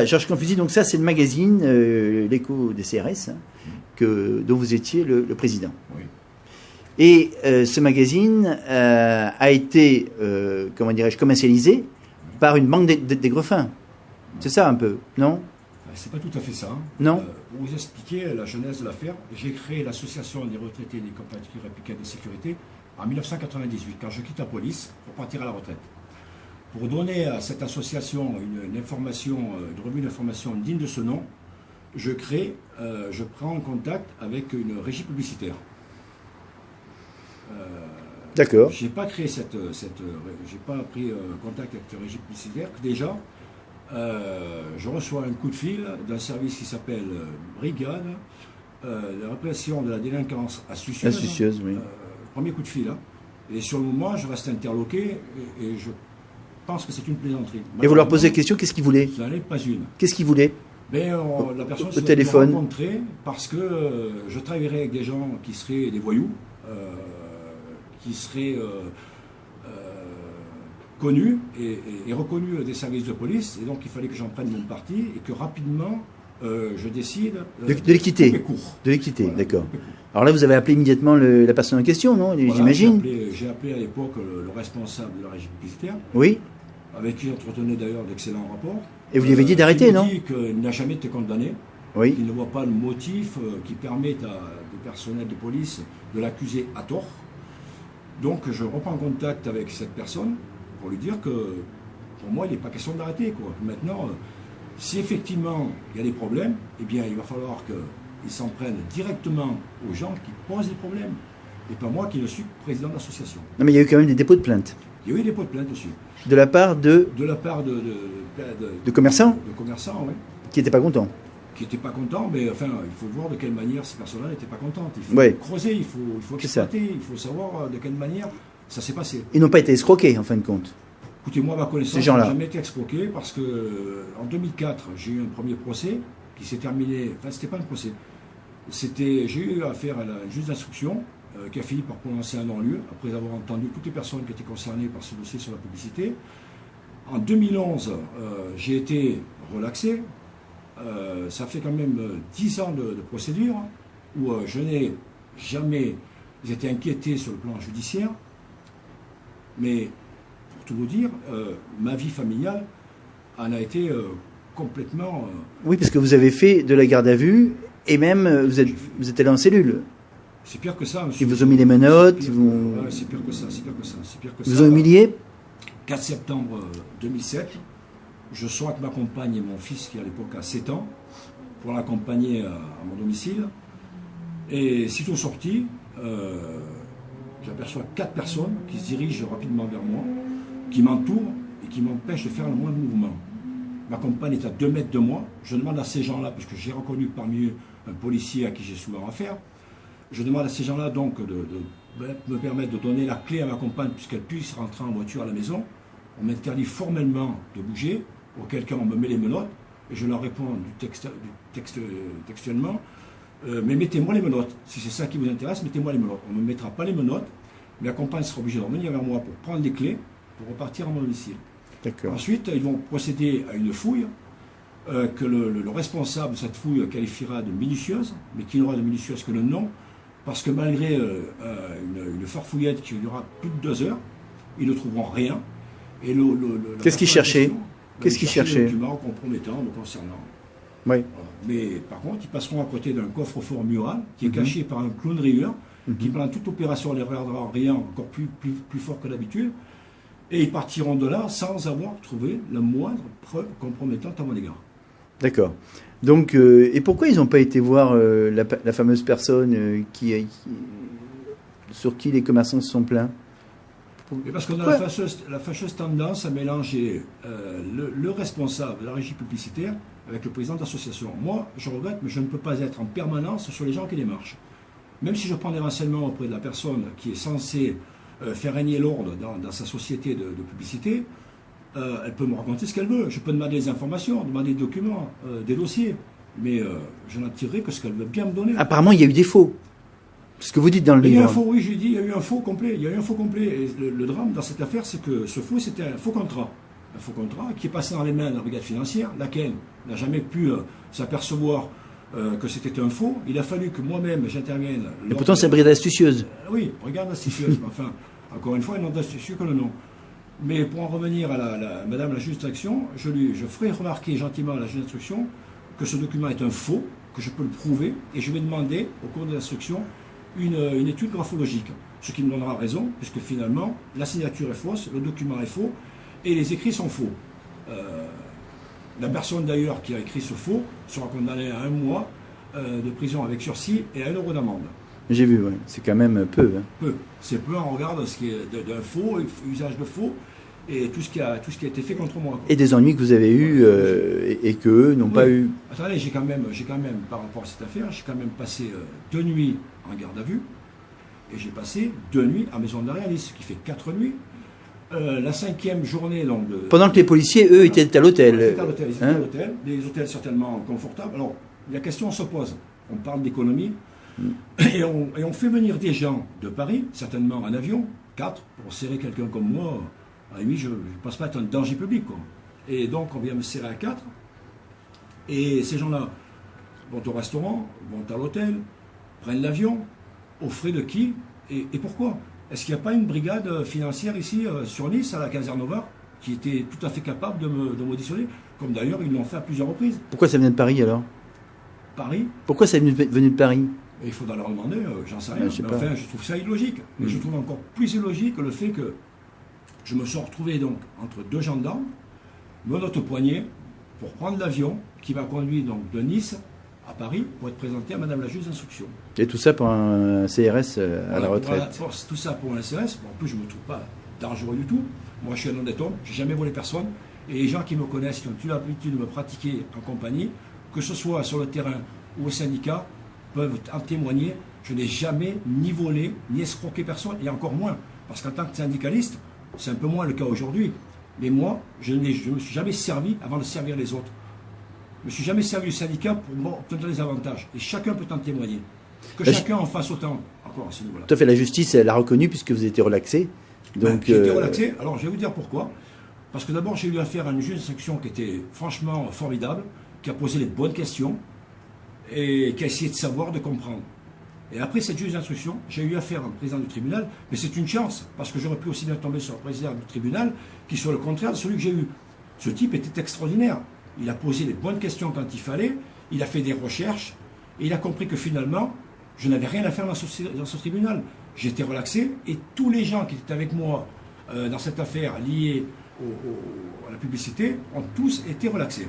Georges Confusi, donc ça c'est le magazine, l'Écho des CRS, dont vous étiez le président. Oui. Et ce magazine a été, comment dirais-je, commercialisé par une banque des Greffins. C'est ça un peu, non? C'est pas tout à fait ça. Non. Pour vous expliquer la genèse de l'affaire, j'ai créé l'association des retraités des coopératives républicaines de sécurité en 1998, quand je quitte la police pour partir à la retraite. Pour donner à cette association une information, une revue d'information digne de ce nom, je prends contact avec une régie publicitaire. D'accord. J'ai pas créé j'ai pas pris contact avec cette régie publicitaire. Déjà, je reçois un coup de fil d'un service qui s'appelle Brigade, la répression de la délinquance astucieuse. Astucieuse, oui. Premier coup de fil. Hein. Et sur le moment, je reste interloqué et je pense que c'est une plaisanterie. Et vous leur posez la question, qu'est-ce qu'ils voulaient? Ce n'est pas une. Qu'est-ce qu'ils voulaient? La personne se téléphone. rencontrée parce que je travaillerais avec des gens qui seraient des voyous, qui seraient connus et reconnus des services de police, et donc il fallait que j'en prenne mon parti et que rapidement je décide de les quitter. De les quitter, voilà, d'accord. Alors là, vous avez appelé immédiatement la personne en question, non? Voilà, j'imagine. J'ai appelé à l'époque le responsable de la régie publicitaire. Oui. Avec qui j'entretenais d'ailleurs d'excellents rapports. Et vous lui avez dit d'arrêter, non? Il dit qu'il n'a jamais été condamné. Oui. Il ne voit pas le motif qui permette à des personnels de police de l'accuser à tort. Donc je reprends contact avec cette personne pour lui dire que pour moi il n'est pas question d'arrêter. Maintenant, si effectivement il y a des problèmes, eh bien il va falloir qu'ils s'en prennent directement aux gens qui posent les problèmes. Et pas moi qui ne suis président d'association. Non mais il y a eu quand même des dépôts de plainte. Il y a eu des dépôts de plainte dessus. De la part de commerçants. De commerçants, oui. Qui n'étaient pas contents. Qui n'étaient pas contents, mais enfin, il faut voir de quelle manière ces personnes-là n'étaient pas contentes. Il faut creuser, il faut exploiter, il faut savoir de quelle manière ça s'est passé. Ils n'ont pas été escroqués, en fin de compte. Écoutez, moi, à ma connaissance, je n'ai jamais été escroqué parce que en 2004, j'ai eu un premier procès qui s'est terminé. Enfin, c'était pas un procès. J'ai eu affaire à un juge d'instruction qui a fini par prononcer un non-lieu, après avoir entendu toutes les personnes qui étaient concernées par ce dossier sur la publicité. En 2011, j'ai été relaxé. Ça fait quand même 10 ans de procédure où je n'ai jamais été inquiété sur le plan judiciaire. Mais, pour tout vous dire, ma vie familiale en a été complètement... Oui, parce que vous avez fait de la garde à vue et même vous êtes allé en cellule. C'est pire que ça, monsieur. Ils vous ont mis les menottes, c'est ppire que ça, c'est pire que ça. Ils vous ont humilié? 4 septembre 2007, je sors avec ma compagne et mon fils qui à l'époque a 7 ans pour l'accompagner à mon domicile. Et sitôt sorti, j'aperçois 4 personnes qui se dirigent rapidement vers moi, qui m'entourent et qui m'empêchent de faire le moindre mouvement. Ma compagne est à 2 mètres de moi. Je demande à ces gens-là, puisque j'ai reconnu parmi eux un policier à qui j'ai souvent affaire, je demande à ces gens-là donc de me permettre de donner la clé à ma compagne puisqu'elle puisse rentrer en voiture à la maison. On m'interdit formellement de bouger, auquel cas on me met les menottes, et je leur réponds textuellement, mais mettez-moi les menottes. Si c'est ça qui vous intéresse, mettez-moi les menottes. On ne me mettra pas les menottes, mais la compagne sera obligée de revenir vers moi pour prendre les clés, pour repartir à mon domicile. Ensuite, ils vont procéder à une fouille, que le responsable de cette fouille qualifiera de minutieuse, mais qui n'aura de minutieuse que le nom, parce que malgré une farfouillette qui durera plus de 2 heures, ils ne trouveront rien. Qu'est-ce qu'ils cherchaient? Qu'est-ce qu'ils cherchaient? Des documents compromettants me concernant. Oui. Mais par contre, ils passeront à côté d'un coffre-fort mural qui est caché par un clown rieur qui, pendant toute opération, les regardera rien encore plus fort que d'habitude. Et ils partiront de là sans avoir trouvé la moindre preuve compromettante à mon égard. D'accord. Donc, et pourquoi ils n'ont pas été voir la fameuse personne sur qui les commerçants se sont plaints? Et parce qu'on a la fâcheuse tendance à mélanger le responsable de la régie publicitaire avec le président d'association. Moi, je regrette, mais je ne peux pas être en permanence sur les gens qui démarchent. Même si je prends des renseignements auprès de la personne qui est censée faire régner l'ordre dans sa société de publicité, elle peut me raconter ce qu'elle veut. Je peux demander des informations, demander des documents, des dossiers, mais je n'en tirerai que ce qu'elle veut bien me donner. Apparemment, il y a eu des faux. Ce que vous dites dans le livre. Il y a eu un faux, oui, j'ai dit, il y a eu un faux complet. Il y a eu un faux complet. Et le drame dans cette affaire, c'est que ce faux, c'était un faux contrat. un faux contrat, qui est passé dans les mains de la brigade financière, laquelle n'a jamais pu s'apercevoir que c'était un faux. Il a fallu que moi-même j'intervienne. Et pourtant, c'est une brigade astucieuse. Oui, brigade astucieuse. Enfin, encore une fois, il n'est astucieux que le nom. Mais pour en revenir à Madame la juge d'instruction, je ferai remarquer gentiment à la juge d'instruction que ce document est un faux, que je peux le prouver, et je vais demander au cours de l'instruction une étude graphologique. Ce qui me donnera raison, puisque finalement, la signature est fausse, le document est faux, et les écrits sont faux. La personne d'ailleurs qui a écrit ce faux sera condamnée à 1 mois de prison avec sursis et à 1 euro d'amende. J'ai vu, ouais. C'est quand même peu. Hein. Peu. C'est peu en regard de ce qui est d'un faux, usage de faux, et tout ce qui a été fait contre moi. Quoi. Et des ennuis que vous avez eus et qu'eux n'ont pas eu. Attendez, j'ai quand même, par rapport à cette affaire, j'ai quand même passé 2 nuits en garde à vue, et j'ai passé 2 nuits à maison d'arrêt à Nice, ce qui fait 4 nuits. La 5e journée, donc... Pendant que les policiers, eux, étaient à l'hôtel. Ils étaient à l'hôtel, à l'hôtel, des hôtels certainement confortables. Alors, la question se pose. On parle d'économie, et on fait venir des gens de Paris, certainement en avion, 4, pour serrer quelqu'un comme moi. À lui, je ne pense pas être un danger public, quoi. Et donc, on vient me serrer à 4, et ces gens-là vont au restaurant, vont à l'hôtel, prennent l'avion, aux frais de qui et pourquoi? Est-ce qu'il n'y a pas une brigade financière ici, sur Nice, à la caserne Nova, qui était tout à fait capable de m'auditionner, comme d'ailleurs ils l'ont fait à plusieurs reprises? Pourquoi ça venait de Paris alors? Paris? Pourquoi ça est venu de Paris? Et il faudra leur demander, j'en sais rien. Mais enfin, je trouve ça illogique. Mais je trouve encore plus illogique le fait que je me suis retrouvé donc entre 2 gendarmes, menottes au poignet, pour prendre l'avion qui m'a conduit donc de Nice à Paris pour être présenté à Madame la juge d'instruction. Et tout ça pour un CRS à la retraite. Tout ça pour un CRS. Bon, en plus, je ne me trouve pas dangereux du tout. Moi, je suis un honnête homme, je n'ai jamais volé personne. Et les gens qui me connaissent, qui ont eu l'habitude de me pratiquer en compagnie, que ce soit sur le terrain ou au syndicat, peuvent en témoigner. Je n'ai jamais ni volé, ni escroqué personne, et encore moins. Parce qu'en tant que syndicaliste, c'est un peu moins le cas aujourd'hui. Mais moi, je ne me suis jamais servi avant de servir les autres. Je ne me suis jamais servi du syndicat pour obtenir des avantages. Et chacun peut en témoigner. Que chacun en fasse autant, encore à ce niveau-là. Tout à fait, la justice, elle l'a reconnu puisque vous étiez relaxé. Donc, j'ai été relaxé. Alors, je vais vous dire pourquoi. Parce que d'abord, j'ai eu affaire à une juge d'instruction qui était franchement formidable, qui a posé les bonnes questions et qui a essayé de savoir, de comprendre. Et après cette juge d'instruction, j'ai eu affaire à un président du tribunal, mais c'est une chance, parce que j'aurais pu aussi bien tomber sur le président du tribunal qui soit le contraire de celui que j'ai eu. Ce type était extraordinaire. Il a posé les bonnes questions quand il fallait, il a fait des recherches, et il a compris que finalement, je n'avais rien à faire dans ce tribunal. J'étais relaxé, et tous les gens qui étaient avec moi dans cette affaire liée à la publicité ont tous été relaxés.